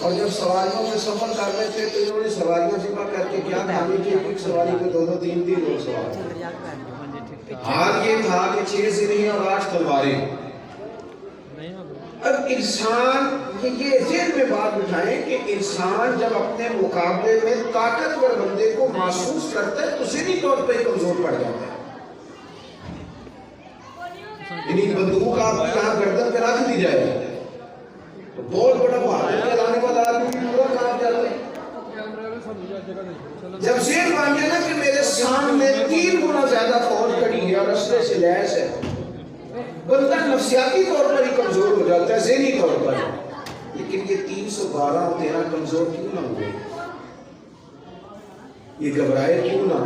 اور جب سواریوں میں سفر کر رہے تھے تو انہوں نے سواریاں جمع کر کے کیا کہانی تھی، ایک سواری پہ 2-2 3-3 لوگ سوار تھے۔ حال یہ تھا کہ 6 سنیں اور 8 تلواریں۔ اب انسان یہ ذہن میں بات بٹھائیں کہ انسان جب اپنے مقابلے میں طاقتور بندے کو محسوس کرتا ہے تو ذہنی طور پہ کمزور پڑ جاتا ہے۔ یعنی بندوق آپ کی یہاں گردن پہ رکھ دی جائے تو بہت بڑا بہادر چلانے والا آدمی بھی پورا کام جاتا ہے۔ جب ذہن مان گیا نا کہ میرے سامنے 3 گنا زیادہ فوج کھڑی ہے اور اسلحے سے لیس ہے، بندہ نفسیاتی طور پر ہی کمزور ہو جاتا ہے، ذہنی طور پر۔ لیکن یہ 312 اور 13 کمزور کیوں نہ ہوئے، یہ گھبرائے کیوں نہ؟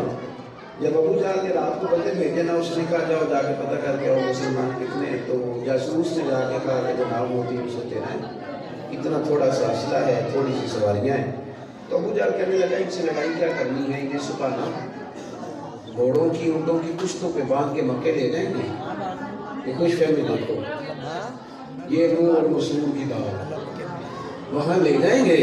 جب ابو جہل نے رات کو بندے بھیجے نا، اس نے کہا جاؤ جا کے پتہ کر کے آؤ مسلمان کتنے، تو جاسوس نے جا کے کہا کہ جناب وہ 313 ہے، اتنا تھوڑا سا اسلحہ ہے، تھوڑی سی سواریاں ہیں۔ تو ابو جہل کہنے لگا ان سے لڑائی کیا کرنی ہے، انہیں سپانا گھوڑوں کی اونٹوں کی پشتوں پہ باندھ کے مکے لے جائیں گے۔ یہ خوش فہمی دیکھو، یہ منہ اور مسلم کی دعوت، وہاں لے جائیں گے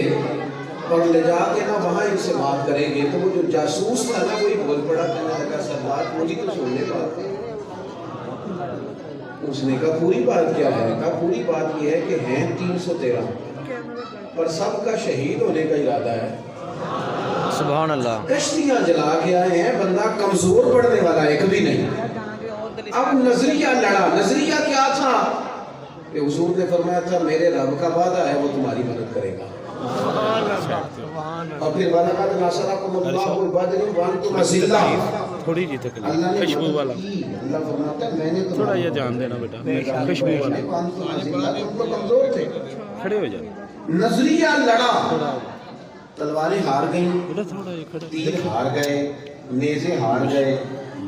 اور لے جا کے نا وہاں ان سے بات کریں گے۔ تو وہ جو جاسوس تھا نا وہی بول پڑا، کہنے لگا سردار مجھے تو سننے بات ہے۔ اس نے کہا پوری بات کیا ہے؟ کہا پوری بات یہ ہے کہ ہیں 313 پر سب کا شہید ہونے کا ارادہ ہے۔ سبحان اللہ۔ کشتیاں جلا کے آئے ہیں، بندہ کمزور پڑنے والا ایک بھی نہیں۔ اب نظریہ لڑا، نظریہ کیا تھا کہ حضور نے فرمایا تھا میرے رب کا وعدہ ہے وہ تمہاری مدد کرے گا، اور پھر وَلَقَدْ نَصَرَكُمُ اللَّهُ بِبَدْرٍ وَأَنْتُمْ أَذِلَّةٌ، تھوڑی جی تکلیف، خوشبو والا، اللہ فرماتا ہے میں نے تھوڑا یہ دھیان دینا بیٹا، خوشبو والا، تم تو کمزور تھے۔ کھڑے ہو جائے، نظریہ لڑا، تلواریں ہار گئیں، تھوڑا یہ کھڑے، تیر ہار گئے، نیزے ہار گئے،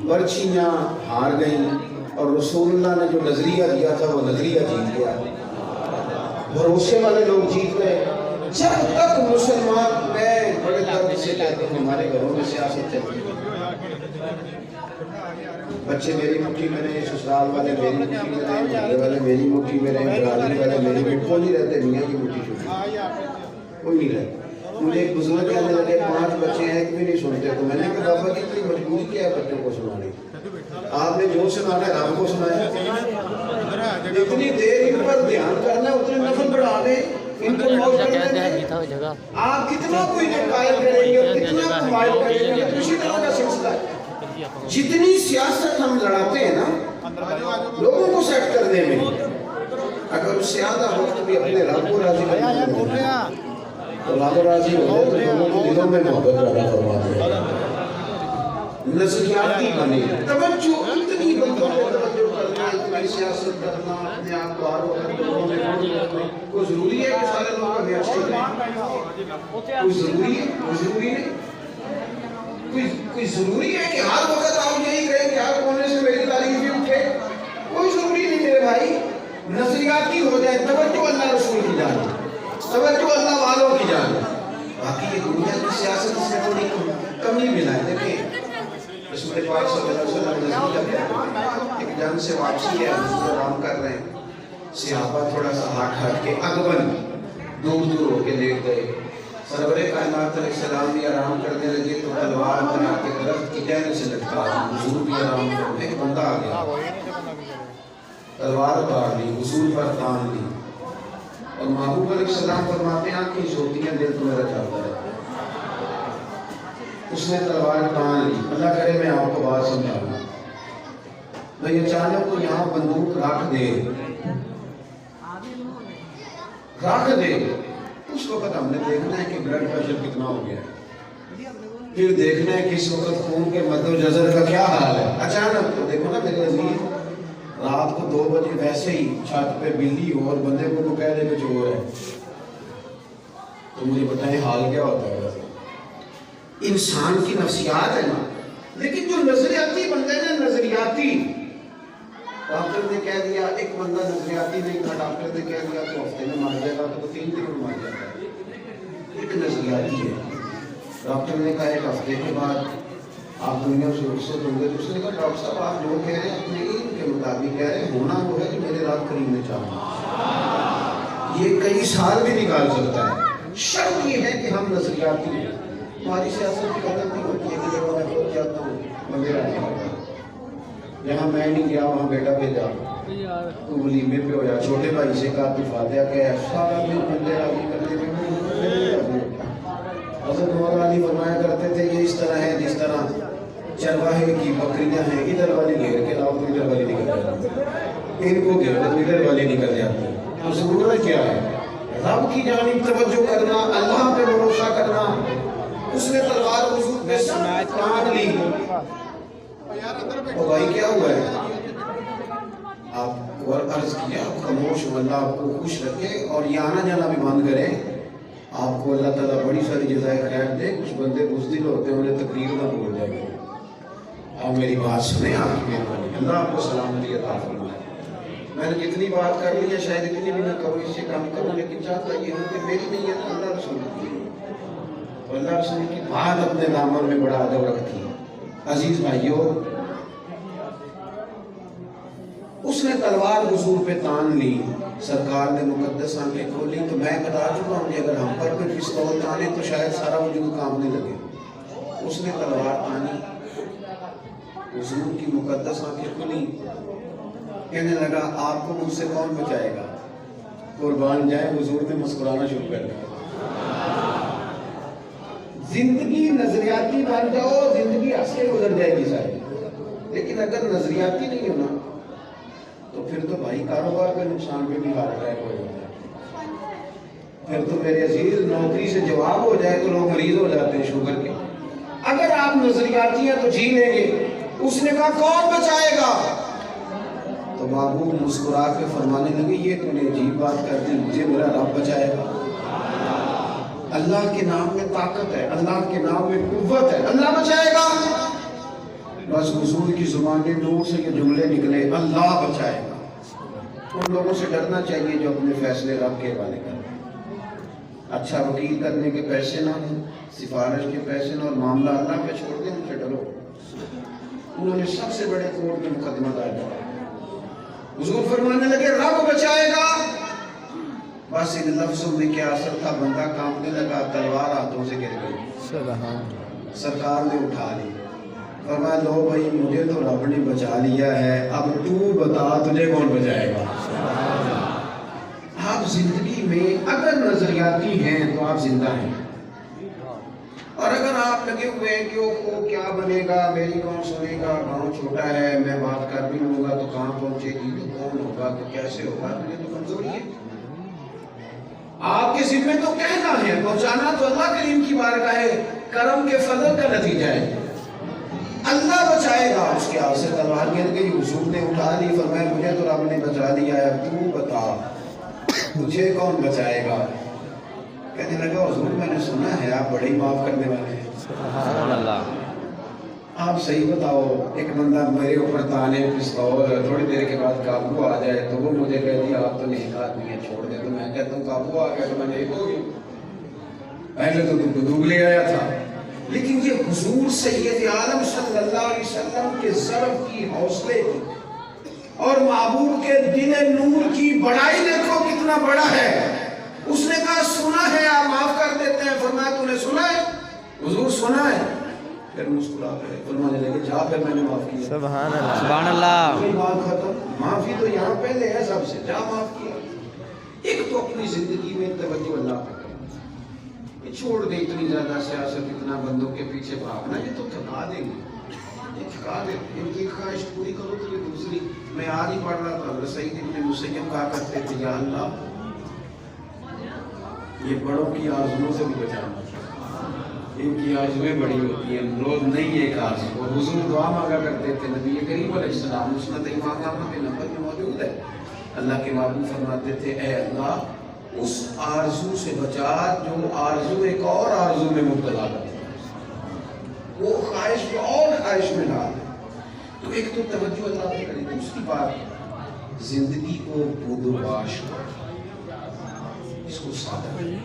برچھیاں ہار گئیں، اور رسول اللہ نے جو نظریہ دیا تھا وہ نظریہ جیت گیا۔ بھروسے والے لوگ جیت گئے۔ جب تک مسلمان، میں بڑے درد سے کہتا ہوں ہمارے گھروں میں سیاست چلتی ہے، بچے میری مٹھی میں رہے، سسرال والے میری مٹھی میں رہے، محلے والے میری مٹھی میں رہے، برادری والے میری مٹھی، کوئی نہیں رہتے میاں کی مٹھی چھوٹی، کوئی نہیں رہتا۔ مجھے ایک بزرگ کہنے لگے 5 بچے ہیں ایک بھی نہیں سنتے، تو میں نے کہا بابا جی اتنی مجبوری کیا ہے بچوں کو سنانے، آپ نے جو سنانا ہے رب کو سنایا، جتنی دیر ان پر دھیان کرنا ہے اتنے نفل بڑھا دیں، ان کو موت کرنے دیں۔ آپ کتنا کوئی نے قائل کریں گے اور کتنا قائل کریں گے، اسی طرح کا سلسلہ ہے۔ جتنی سیاست ہم لڑاتے ہیں نا لوگوں کو سیٹ کرنے میں، اگر اس سے آدھا وقت بھی اپنے رب کو راضی کرنے میں تو رب راضی ہو جائے تو لوگوں کے دلوں میں محبت پیدا فرما دے۔ نظریاتی بنے، توجہ اتنی بندوں پہ توجہ کرنا، اتنی سیاست کرنا، اپنے آپ کو آرو کرنا، کوئی ضروری ہے کہ سارے لوگ کا بیعت کریں؟ کوئی ضروری ہے؟ کوئی ضروری ہے؟ کوئی ضروری ہے کہ ہر وقت آپ یہی کہیں کہ ہر کونے سے میری تعریف بھی اٹھے؟ کوئی ضروری نہیں میرے بھائی، نظریاتی ہو جائے، توجہ اللہ رسول کی جانب، توجہ اللہ والوں کی جانب۔ باقی یہ دنیا کی سیاست اس میں تھوڑی کمی ملا ہے۔ دیکھیں رسول پاک صلی اللہ علیہ وسلم نظریہ ایک جنگ سے واپسی ہے، حضور آرام کر رہے ہیں، صحابہ تھوڑا سا ہٹ کے ادبن دور دور ہو کے لیٹ گئے، سرور کائنات علیہ السلام بھی آرام کرنے لگے تو تلوار بنا کے درخت کی ٹہنی سے لٹکا دی، حضور بھی آرام کرنے، ایک بندہ آ گیا، تلوار اتار لی، حضور پر تان لی، اور محبوب علیہ السلام فرماتے ہیں آنکھیں سوتی ہیں دل تو میرا چاہتا ہے۔ اس نے تلوار تان لی، اللہ کرے میں آپ کو بات سمجھاؤں، میں اچانک کو یہاں بندوق رکھ دے، اس وقت ہم نے دیکھنا ہے کہ بلڈ پریشر کتنا ہو گیا ہے، پھر دیکھنا ہے کس وقت خون کے مد و جزر کا کیا حال ہے۔ اچانک تو دیکھو نا میرے عزیز، رات کو 2 بجے ویسے ہی چھت پہ بلی ہو اور بندے کو کہہ دے کہ چور ہے، تو مجھے بتائیں حال کیا ہوتا ہے؟ انسان کی نفسیات ہے نا۔ لیکن جو نظریاتی بندے ہیں نظریاتی، ڈاکٹر نے کہہ دیا، ایک بندہ نظریاتی نہیں تھا، ڈاکٹر نے کہہ دیا تو ہفتے میں مر جائے گا تو 3 دن میں مر جاتا ہے، ایک نظریاتی ہے۔ ڈاکٹر نے کہا 1 ہفتے کے بعد آپ دنیا سے رخصت ہوں گے، تو اس نے کہا ڈاکٹر صاحب آپ جو کہہ رہے ہیں اپنے علم کے مطابق کہہ رہے ہیں، ہونا وہ ہے کہ میرے رات کریم میں چاہوں، یہ کئی سال بھی نکال سکتا ہے۔ شرط یہ ہے کہ ہم نظریاتی ہیں. ہماری سیاست کی غلطی ہوتی ہے کہ جب میں خود جاتا ہوں بندے آنے لگا جہاں میں نہیں گیا وہاں بیٹا بھیجا تو ولیمے پہ ہو جا چھوٹے بھائی سے کہا تو فاتحہ کہا سارا دن بندے راضی کرتے تھے. حضرت مولا علی فرمایا کرتے تھے یہ اس طرح ہے جس طرح چرواہے کی بکریاں ہیں ادھر والی گھیر کے لاؤ تو ادھر والی نکل جاتی ان کو گھیر تو ادھر والی نکل جاتی. تو ضرورت کیا ہے؟ رب کی جانب توجہ کرنا, اللہ پہ بھروسہ کرنا. اس نے تلوار حضور پہ تان لی. تو بھائی کیا ہوا ہے؟ آپ کو عرض کیا خاموش ہو, اللہ آپ کو خوش رکھے اور یہ آنا جانا بھی بند کرے. آپ کو اللہ تعالیٰ بڑی ساری جزائے خیر دے. کچھ بندے بزدل ہوتے ہیں انہیں تقریر نہ بھول جائے. آپ میری بات سنیں, آپ کی مہربانی, اللہ آپ کو سلامتی عطا فرمائے. میں نے جتنی بات کر لی ہے شاید اتنی بھی نہ کروں, اس سے کم کروں, لیکن چاہتا یہ ہوں کہ میری نہیں ہے نا اللہ رسول کی. اللہ رسول کی بات اپنے دامن میں بڑا ادب رکھتی ہے. عزیز بھائیو, اس نے تلوار حضور پہ تان لی, سرکار نے مقدس آنکھیں کھولی. تو میں بتا چکا ہوں کہ اگر ہم پر کوئی پستول تانے تو شاید سارا وجود کامنے لگے. اس نے تلوار تانی, حضور کی مقدس آنکھیں کھلی, کہنے لگا آپ کو مجھ سے کون بچائے گا؟ قربان جائے حضور نے مسکرانا شروع کر دیا. زندگی نظریاتی بن جاؤ, زندگی ہنس کے گزر جائے گی ساری. لیکن اگر نظریاتی نہیں ہونا تو پھر تو بھائی کاروبار کے نقصان پہ بھی ہارٹ اٹیک ہو جاتا ہے. پھر تو میرے عزیز نوکری سے جواب ہو جائے تو لوگ مریض ہو جاتے ہیں شوگر کے. اگر آپ نظریاتی ہیں تو جی لیں گے. اس نے کہا کون بچائے گا؟ تو محبوب مسکرا کے فرمانے لگے یہ تو نے عجیب بات کر دی, مجھے میرا رب بچائے گا. اللہ کے نام میں طاقت ہے, اللہ کے نام میں قوت ہے, اللہ بچائے گا. بس حضور کی زبان نور سے یہ جملے نکلے, اللہ بچائے گا. ان لوگوں سے ڈرنا چاہیے جو اپنے فیصلے رب کے حوالے کرتے ہیں. اچھا وکیل کرنے کے پیسے نہ ہوں, سفارش کے پیسے نہ, اور معاملہ اللہ پہ چھوڑ دیں, ان سے ڈرو. انہوں نے سب سے بڑے کورٹ میں مقدمہ دائر کیا. حضور فرمانے لگے رب بچائے گا. بس ان لفظوں میں کیا اثر تھا, بندہ کانپنے لگا, تلوار ہاتھوں سے گر گئی. سرکار نے اٹھا لی, فرمایا لو بھائی مجھے تو رب نے بچا لیا ہے, اب تو بتا تجھے کون بچائے گا. آپ زندگی میں اگر نظریاتی ہیں تو آپ زندہ ہیں, اور اگر آپ لگے ہوئے ہیں کہ وہ کیا بنے گا, میری کون سنے گا, گاؤں چھوٹا ہے, میں بات کر بھی لوں گا تو کہاں پہنچے گی, تو کون ہوگا, تو کیسے ہوگا, تو یہ تو کمزوری ہے. آپ کے ذمہ تو کہنا ہے, پہنچانا تو اللہ کریم کی بارگاہ ہے, کرم کے فضل کا نتیجہ ہے. اللہ بچائے گا. اس کے ہاتھ سے تلوار گر گئی, حضور نے اٹھا لی, فرمایا مجھے تو رب نے بچا لیا ہے, تو بتا تجھے کون بچائے گا. کہنے لگا حضور میں نے سنا ہے آپ بڑے ہی معاف کرنے والے ہیں. سبحان اللہ. آپ صحیح بتاؤ, ایک بندہ میرے اوپر تانے پستول, تھوڑی دیر کے بعد قابو آ جائے تو وہ مجھے کہتی آپ تو نیک آدمی ہیں چھوڑ دے, تو میں کہتا ہوں قابو آ گیا تو میں نیک ہو گیا, پہلے تو تم کو ڈوب لے آیا تھا. لیکن یہ حضور سید عالم صلی اللہ علیہ وسلم کے ضرب کی, حوصلے کی, اور محبوب کے دل نور کی بڑائی دیکھو کتنا بڑا ہے. اس نے کہا سنا ہے, آپ معاف کر دیتے ہیں. فرمایا تو نے سنا ہے؟ حضور سنا ہے. پھر مسکرا کر فرمانے لگے جا, پھر میں نے معاف کیا. سبحان اللہ, سبحان اللہ. بات ختم, معافی تو یہاں پہلے ہے سب سے, جا معاف کیا. ایک تو اپنی زندگی میں توجہ اللہ پہ کرنا, یہ چھوڑ دے اتنی زیادہ سیاست, اتنا بندوں کے پیچھے بھاگنا, یہ تو تھکا دیں گے, یہ تھکا دیں. ان کی خواہش پوری کرو تو یہ دوسری. میں آج ہی پڑھ رہا تھا, حضرت سعید ابن مسیب کہا کرتے تھے یا اللہ یہ بڑوں کی آرزوؤں سے بھی بچانا, ان کی آرزویں بڑی ہوتی ہیں, روز نہیں ایک آرزو. اور حضور دعا مانگا کرتے تھے, نبی کریم علیہ السلام مسند امام احمد کے نمبر میں موجود ہے, اللہ کے محبوب فرماتے تھے اے اللہ اس آرزو سے بچا جو آرزو ایک اور آرزو میں مبتلا کرتا ہے, وہ خواہش کو اور خواہش میں ڈال دے. تو ایک تو توجہ اللہ پہ کرے. دوسری بات زندگی کو بودواش کرو, اس کو سادہ کریں.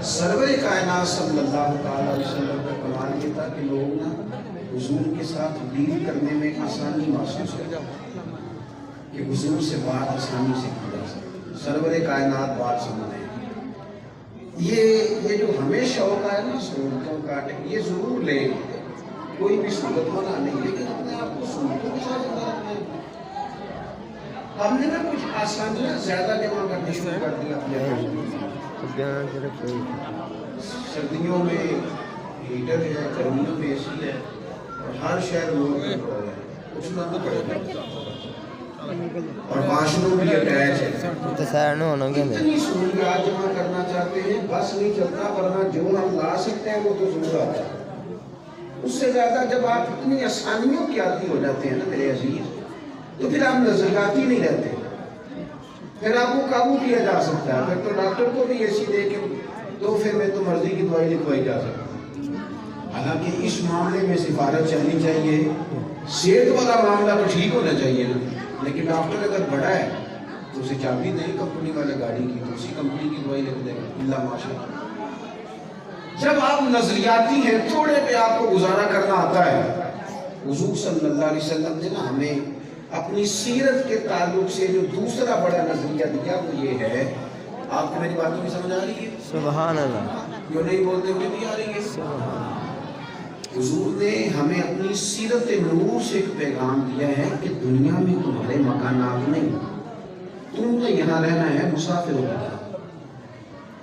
سرور کائنات صلی اللہ علیہ وسلم کا کمال یہ تھا کہ لوگ نا حضور کے ساتھ ڈیل کرنے میں آسانی محسوس کرتے کہ حضور سے بات آسانی سے کی جا سکتی. سرور کائنات بات سمجھیں, یہ جو ہمیں شوق ہے نا سہولتوں کا یہ ضرور لے کوئی بھی سہولت منع نہیں لیکن اپنے آپ کو سہولتوں کے ساتھ زندہ رکھنا ہے ہم نے نا کچھ آسانیاں زیادہ جمع کرنا شروع کر دیا اپنے سردیوں میں ہیٹر ہے گرمیوں میں اے سی ہے اور ہر شہر لوگ کچھ نہ پڑے گا اور واش روم بھی اٹیچ ہے اتنی سہولیات جمع کرنا چاہتے ہیں بس نہیں چلتا ورنہ جو ہم لا سکتے ہیں وہ تو ضرور آتا ہے اس سے زیادہ جب آپ اتنی آسانیوں کے عادی ہو جاتے ہیں نا میرے عزیز تو پھر آپ نظریاتی نہیں رہتے پھر آپ کو قابو کیا جا سکتا ہے پھر تو ڈاکٹر کو بھی اے سی دے کے تحفے میں تو مرضی کی دوائی لکھوائی جا سکتی حالانکہ اس معاملے میں سفارت چلنی چاہیے صحت والا معاملہ تو ٹھیک ہونا چاہیے نا لیکن ڈاکٹر اگر بڑا ہے تو اسے چابی نہیں کمپنی والے گاڑی کی تو اسی کمپنی کی دوائی لکھ دیں اللہ ماشاء جب آپ نظریاتی ہیں تھوڑے پہ آپ کو گزارا کرنا آتا ہے حضور صلی اللہ علیہ وسلم نے نا ہمیں اپنی سیرت کے تعلق سے جو دوسرا بڑا نظریہ دیا وہ یہ ہے آپ کو میری باتوں میں سمجھ آ رہی ہے سبحان اللہ جو نہیں بولتے انہیں بھی آ رہی ہے حضور نے ہمیں اپنی سیرت نور سے ایک پیغام دیا ہے کہ دنیا میں تمہارے مکانات نہیں تم نے یہاں رہنا ہے مسافر ہو گیا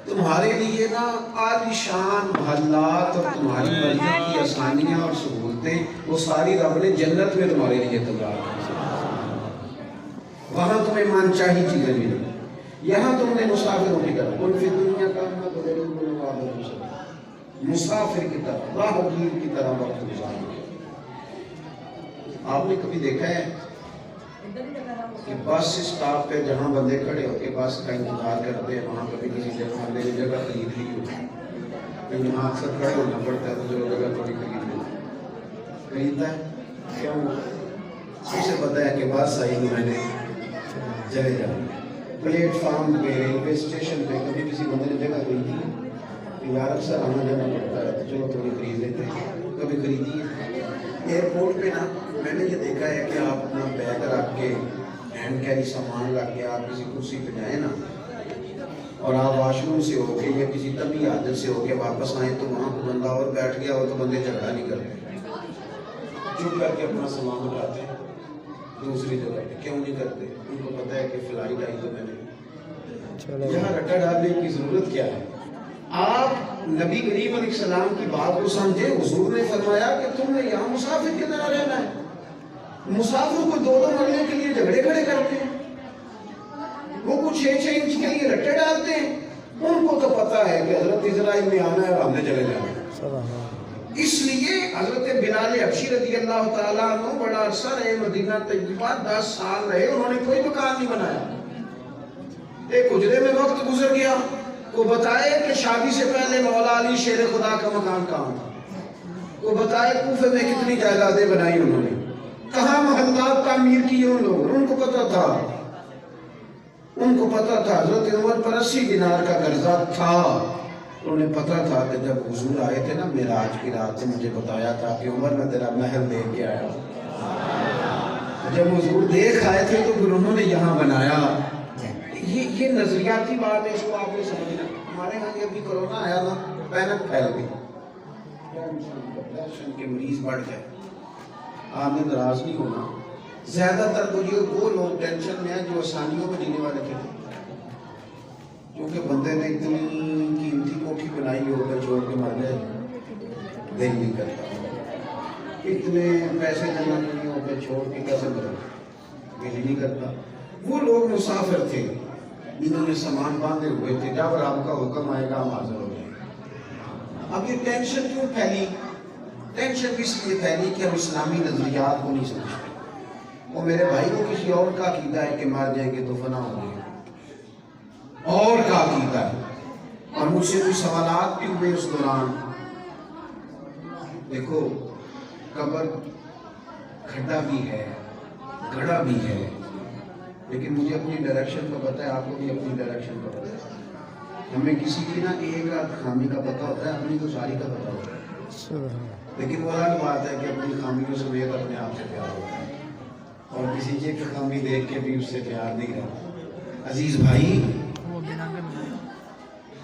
تمہارے لیے نا عالی شان محلات اور تمہاری مرضی کی آسانیاں اور سہولتیں وہ ساری رب نے جنت میں تمہارے لیے تیار کی وہاں تمہیں من چاہی چیزیں ملیں یہاں تم نے مسافروں کی طرح ان فی دنیا کا مسافر کی طرح راہگیر کی طرح وقت گزارنا آپ نے کبھی دیکھا ہے کہ بس اسٹاپ پہ جہاں بندے کھڑے ہو کے بس کا انتظار کرتے ہیں وہاں کبھی کسی بندے نے جگہ خرید لی ہوتی ہے یہاں اکثر کھڑے ہونا پڑتا ہے تو جو جگہ تھوڑی خریدتا ہے کیوں اسے پتا ہے کہ بس آئی نہیں میں نے چلے جانا پلیٹ فارم پہ ریلوے اسٹیشن پہ کبھی کسی بندے نے جگہ خریدی ہے یار اکثر آنا جانا پڑتا ہے تو چلو تھوڑی خرید لیتے ہیں کبھی خریدی ہے ایئرپورٹ پہ نا میں نے یہ دیکھا ہے کہ آپ اپنا بیگ رکھ کے ہینڈ کیری سامان رکھ کے آپ کسی کرسی پہ جائیں نا اور آپ واش روم سے ہو کے یا کسی طبی حاجت سے ہو کے واپس آئیں تو وہاں کو بندہ اور بیٹھ گیا ہو تو بندے جھگڑا نہیں کرتے چپ کر کے اپنا سامان اٹھاتے ہیں دوسری جگہ پہ کیوں نہیں کرتے ان کو پتہ ہے کہ فلائٹ آئی تو میں نے یہاں رٹا ڈالنے کی ضرورت کیا ہے آپ نبی کریم علیہ السلام کی بات کو سمجھے حضور نے فرمایا کہ تم نے یہاں مسافر کی طرح رہنا ہے مسافر کو دو مرنے کے لیے جھگڑے کھڑے کرتے ہیں وہ کچھ 6 انچ کے لیے رٹے ڈالتے ہیں ان کو تو پتا ہے کہ حضرت اسرائیل میں آنا ہے اور ہم نے چلے جانا ہے اس لیے حضرت بلال حبشی رضی اللہ تعالیٰ عنہ بڑا عرصہ رہے مدینہ طیبہ 10 سال رہے انہوں نے کوئی مکان نہیں بنایا ایک حجرے میں وقت گزر گیا وہ بتائے کہ شادی سے پہلے مولا علی شیر خدا کا مکان کہاں تھا وہ بتائے کوفے میں کتنی جائیدادیں بنائی انہوں نے کہاں محلات تعمیر کیے ان لوگوں ان کو پتا تھا حضرت عمر پر 80 دینار کا قرضہ تھا انہیں پتا تھا کہ جب حضور آئے تھے نا معراج کی رات سے مجھے بتایا تھا کہ عمر میں تیرا محل دیکھ کے آیا جب حضور دیکھ آئے تھے تو پھر انہوں نے یہاں بنایا یہ نظریاتی بات ہے اس کو آپ نے سمجھنا ہمارے ہاں یہ ابھی کرونا آیا نا پینک پھیل گئی ڈپریشن کے مریض بڑھ گئے آپ نے ناراض نہیں ہونا زیادہ تر وہ لوگ ٹینشن میں ہیں جو آسانیوں میں جینے والے تھے کیونکہ بندے نے اتنی قیمتی کوٹھی بنائی ہو کر چھوڑ کے مر گئے دل نہیں کرتا اتنے پیسے جمع نہیں ہو کر چھوڑ کے کیسے مرے دل نہیں کرتا وہ لوگ مسافر تھے انہوں نے سامان باندھے ہوئے تھے جب رب کا حکم آئے گا ہم حاضر ہو جائیں اب یہ ٹینشن کیوں پھیلی ٹینشن اس لیے پھیلی کہ ہم اسلامی نظریات کو نہیں سمجھتے وہ میرے بھائی کو کسی اور کا عقیدہ ہے کہ مار جائیں گے تو فنا ہو گئے اور کا عقیدہ ہے اور مجھ سے کوئی سوالات بھی ہوئے اس دوران دیکھو قبر کھڈا بھی ہے گڑھا بھی ہے لیکن مجھے اپنی ڈائریکشن کا پتہ ہے آپ کو بھی اپنی ڈائریکشن کا پتہ ہے ہمیں کسی کی نا ایک خامی کا پتہ ہوتا ہے اپنی تو ساری کا پتہ ہوتا ہے لیکن وہ الگ بات ہے کہ اپنی خامیوں سمیت اپنے آپ سے پیار ہوتا ہے اور کسی چیز کی خامی دیکھ کے بھی اس سے پیار نہیں رہتا عزیز بھائی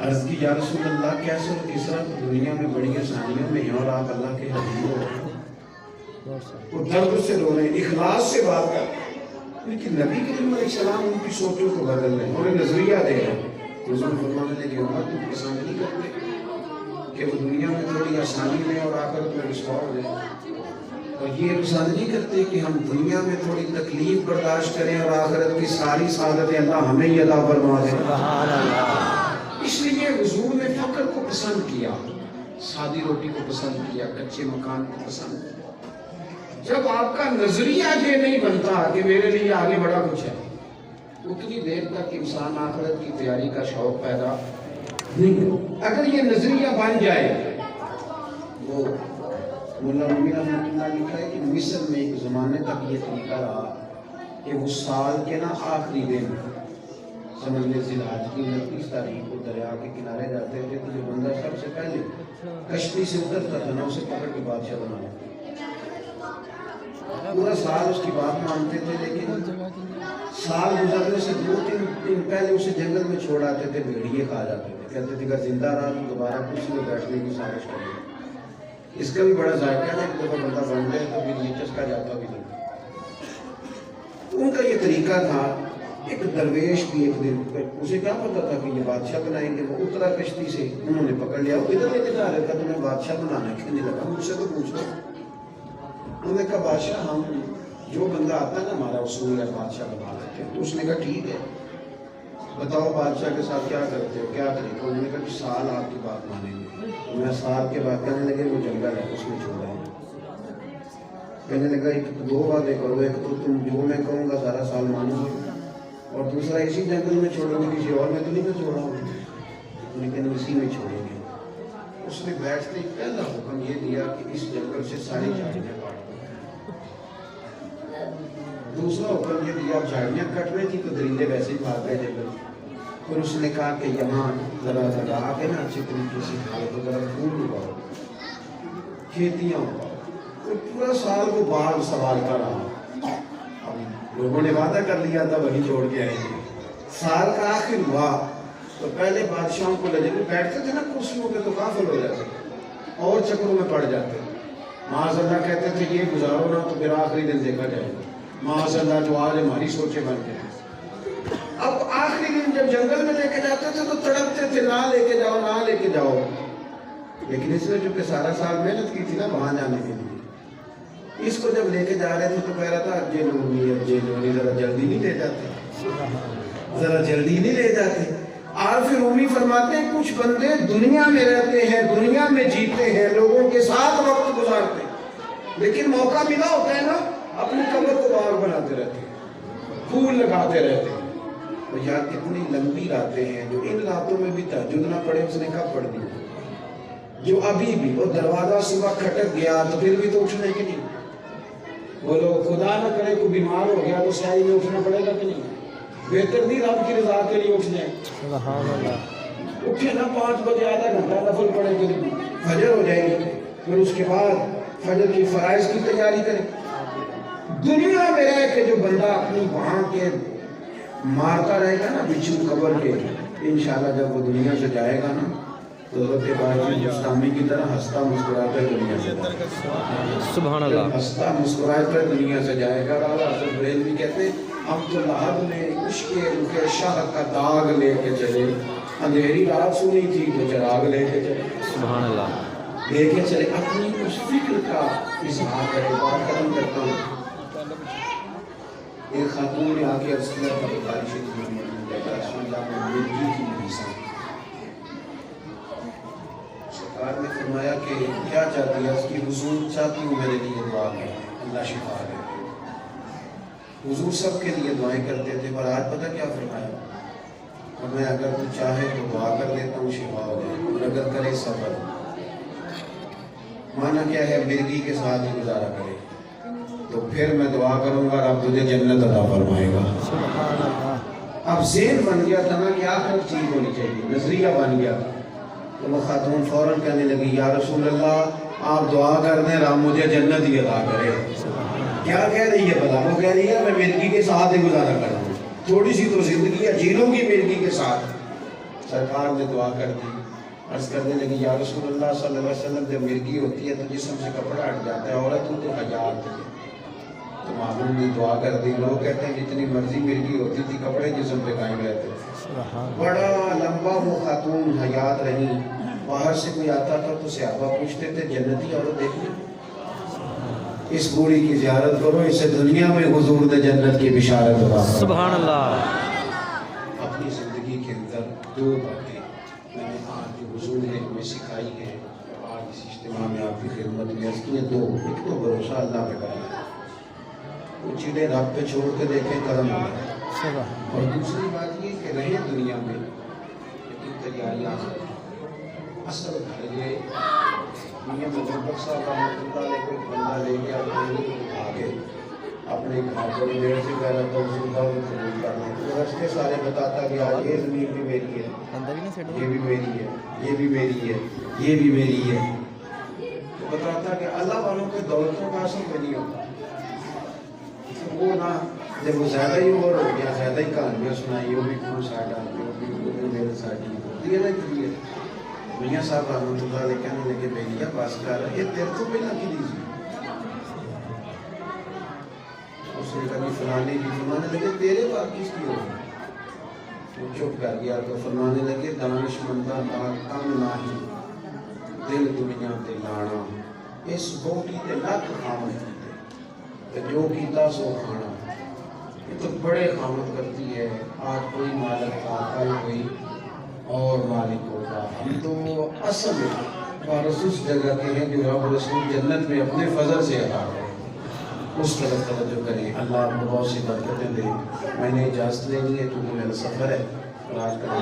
عرض کی یا رسول اللہ کیسے اور کس طرح دنیا میں بڑی آسانیوں میں ہیں اور آپ اللہ کے حبیب ہو. وہ درد سے رو رہے ہیں، اخلاص سے بات کر رہے ہیں، لیکن نبی کریم علیہ السلام ان کی سوچوں کو بدل رہے ہیں، انہیں نظریہ دے رہے ہیں. تو حضور فرمانے لگے امت کو پسند نہیں کرتے کہ وہ دنیا میں تھوڑی آسانی لیں اور آخرت میں رسوا ہو جائے، اور یہ پسند نہیں کرتے کہ ہم دنیا میں تھوڑی تکلیف برداشت کریں اور آخرت کی ساری سعادتیں اللہ ہمیں ہی عطا فرما دے. سبحان اللہ. اس لیے حضور نے فقر کو پسند کیا، سادی روٹی کو پسند کیا، کچے مکان کو پسند کیا. جب آپ کا نظریہ یہ نہیں بنتا کہ میرے لیے آگے بڑا کچھ ہے، اتنی دیر تک انسان آخرت کی تیاری کا شوق پیدا نہیں ہو. اگر یہ نظریہ بن جائے، وہ مولا رومی رحمۃ اللہ لکھا ہے کہ مصر میں ایک زمانے تک یہ طریقہ رہا کہ وہ سال کے نا آخری دن سمجھ لے ذی الحج کی 29 تاریخ کو دریا کے کنارے جاتے تھے تو جو بندہ سب سے پہلے کشتی سے اترتا تھا نا اسے پکڑ کے بادشاہ بنانا. پورا سال اس کی بات مانتے تھے، لیکن سال گزرنے سے 2-3 دن پہلے اسے جنگل میں چھوڑ آتے تھے، بھیڑیے کھا جاتے تھے. کہتے تھے اگر زندہ رہا تو دوبارہ کرسی میں بیٹھنے کی سازش کرے. اس کا بھی بڑا ذائقہ ہے، ایک دفعہ بندہ بن جائے تو پھر یہ چسکا جاتا بھی نہیں. ان کا یہ طریقہ تھا. ایک درویش بھی ایک دن اسے کیا پتا تھا کہ یہ بادشاہ بنائیں گے، وہ اترا کشتی سے، انہوں نے پکڑ لیا. وہ ادھر لے کے جا رہا تھا، تمہیں بادشاہ بنانا ہے. کہنے لگا مجھ سے تو پوچھو. انہوں نے کہا بادشاہ ہم جو بندہ آتا ہے نا ہمارا اصول ہے بادشاہ بنا لیتے ہیں. تو اس نے کہا ٹھیک ہے، بتاؤ بادشاہ کے ساتھ کیا کرتے ہو، کیا طریقہ. انہوں نے کہا کہ سال آپ کی بات مانیں گے. میں سال کے بعد کہنے لگے وہ جنگل ہے اس میں چھوڑا ہے. کہنے لگا ایک 2 وعدے کرو، ایک تو تم جو میں کہوں گا سارا سال مانو گے، اور دوسرا اسی جنگل میں چھوڑو گے، کسی اور میں تو نہیں میں چھوڑا ہوں. لیکن اسی میں چھوڑیں گے. اس نے بیٹھتے ہی پہلا حکم یہ دیا کہ اس جنگل سے ساری جھاڑیاں کاٹ دو. دوسرا حکم یہ دیا جھاڑیاں کٹ رہی تھی تو درندے ویسے ہی بھاگ گئے جنگل. پھر اس نے کہا کہ یہاں ذرا لگا کے نا اچھے طریقے سے کھائے تو ذرا پھول اگاؤ، کھیتیاں اگاؤ. تو پورا سال وہ باغ سنبھالتا رہا. لوگوں نے وعدہ کر لیا تھا وہی چھوڑ کے آئے گے. سال کا آخر ہوا تو پہلے بادشاہوں کو لے جب بیٹھتے تھے نا کرسیوں پہ تو غافل ہو جاتے اور چکروں میں پڑ جاتے. معاذ اللہ کہتے تھے یہ گزارو نا تو پھر آخری دن دیکھا جائے گا. معاذ اللہ جو آج ہماری سوچیں بن گئے. اب آخری دن جب جنگل میں لے کے جاتے تھے تو تڑپتے تھے نہ لے کے جاؤ نہ لے کے جاؤ. لیکن اس نے جو کہ سارا سال محنت کی تھی نا وہاں جانے کے لیے، اس کو جب لے کے جا رہے تھے تو کہہ رہا تھا اب جیلونی ذرا جلدی نہیں لے جاتے، ذرا جلدی نہیں لے جاتے. عارف رومی فرماتے ہیں کچھ بندے دنیا میں رہتے ہیں، دنیا میں جیتے ہیں، لوگوں کے ساتھ وقت گزارتے ہیں، لیکن موقع ملا ہوتا ہے نا اپنی قبر کو باغ بناتے رہتے ہیں، پھول لگاتے رہتے ہیں. تو یار کتنی لمبی راتیں ہیں. جو ان راتوں میں بھی تہجد نہ پڑے اس نے کب پڑھ دی. جو ابھی بھی وہ دروازہ صبح کھٹک گیا تو پھر بھی تو اٹھنے کی نہیں. بولو خدا نہ کرے کوئی بیمار ہو گیا تو سیائی میں اٹھنا پڑے گا کہ نہیں. بہتر نہیں رب کی رضا کے لیے اٹھ جائیں. سبحان اللہ. اٹھے نا 5 بجے آدھا گھنٹہ نفل پڑے گی، فجر ہو جائے گی. پھر اس کے بعد فجر کی فرائض کی تیاری کرے. دنیا میں رہ کے جو بندہ اپنی وہاں کے مارتا رہے گا نا بچھو قبر کے، انشاءاللہ جب وہ دنیا سے جائے گا نا تو حضرت باقی مستعمی کی طرح ہنستا مسکراتا دنیا سے جائے گا. سبحان اللہ. ہنستا مسکراتا دنیا سے جائے گا. حضرت بریلوی کہتے ہیں اب تو لہب نے عشق رخ شاہ کا داغ لے کے چلے، اندھیری رات سنی تھی تو چراغ لے کے چلے. سبحان اللہ. لے کے چلے. اپنی اس فکر کا اظہار کرے. بات ختم کرتا ہوں. ایک خاتون نے آ کے عرض کیا تھا بخاری شریف میں موجود ہے کہ رسول اللہ میں مرغی کی حصہ. سرکار نے فرمایا کہ کیا چاہتی ہے؟ اس کی حضور چاہتی ہوں میرے لیے دعا ہے اللہ شفا دے. حضور سب کے لیے دعائیں کرتے تھے، پر آج پتہ کیا فرمایا؟ اور میں اگر تو چاہے تو دعا کر دیتا ہوں شفا ہو جائے، اور اگر کرے صبر. معنی کیا ہے؟ مرغی کے ساتھ ہی گزارا کرے تو پھر میں دعا کروں گا رب تجھے جنت عطا فرمائے گا. سبحان اللہ. اب ذہن بن گیا تھا نا کہ آخر چیز ہونی چاہیے، نظریہ بن گیا. تو وہ خاتون فوراً کہنے لگی یا رسول اللہ آپ دعا کر دیں رب مجھے جنت ہی عطا کرے. کیا کہہ رہی ہے بلا؟ وہ کہہ رہی ہے میں مرغی کے ساتھ ہی گزارا کروں، تھوڑی سی تو زندگی ہے، جی لوں گی مرغی کے ساتھ. سرکار نے دعا کر دی. عرض کرنے لگی یا رسول اللہ صلی اللہ علیہ وسلم جب مرگی ہوتی ہے تو جسم سے کپڑا ہٹ جاتا ہے, عورت ہوں تو حیا آتی ہے. تو معلوم نے دعا کر دی. لوگ کہتے ہیں جتنی مرضی مرگی ہوتی تھی کپڑے جسم پہ قائم رہتے تھے. سبحان بڑا لمبا وہ خاتون حیات رہی. باہر سے کوئی آتا تھا تو صحابہ پوچھتے تھے جنتی عورت دیکھنے, اس بوڑھی کی زیارت کرو, اسے دنیا میں حضور نے جنت کی بشارت عطا فرمائی. سبحان اللہ. اپنی زندگی کے اندر دو باتیں میں نے آج جو حضور نے ہمیں سکھائی ہیں, آج اس اجتماع میں آپ کی خدمت میں عرض کی ہیں. دو, ایک تو بھروسہ اللہ پہ کرنا, وہ چیزیں رب پہ چھوڑ کے دیکھیں کرم ہوگا. سبحان اور دوسری بات یہ کہ رہے دنیا میں لیکن تیاریاں اصل گھر یہ میاں محمد صاحب رحمۃ اللہ علیہ کو بندہ لے کے آگے اپنے گھر کو دیر سے پہلے تو قبول کرنے تو رستے سارے بتاتا کہ آج یہ زمین بھی میری ہے, یہ بھی میری ہے, یہ بھی میری ہے, یہ بھی میری ہے. تو بتاتا کہ اللہ والوں کے دولتوں کا اثر نہیں ہوتا. وہ نہ جب وہ زیادہ ہی اوور ہو گیا, زیادہ ہی کہانیاں سنائی, وہ بھی کون ساڈا, وہ بھی میرے ساتھ دیے نا کلیے. میاں صاحب رحمۃ اللہ علیہ کہنے لگے بھیا بس کر, یہ تیرے تو پہلے کی دیجیے. اس نے کبھی فرمانے کی فرمانے لگے تیرے بات کس کی ہوگی. وہ چپ کر گیا تو فرمانے لگے دانش مندہ کم نہیں دل دنیا تے لانا, اس بوٹی تے لکھ خامت کیتے جو کیتا سو کھانا. یہ تو بڑے خامت کرتی ہے. آج کوئی مالک تھا, کل کوئی اور مالک ہوگا. ہم تو اصل وارث اس جگہ کے ہیں جو رب رسول جنت میں اپنے فضل سے عطا ہے, اس طرف توجہ کریں. اللہ آپ کو بہت سی برکتیں دے. میں نے اجازت لینی ہے کیونکہ میرا سفر ہے اور آج کا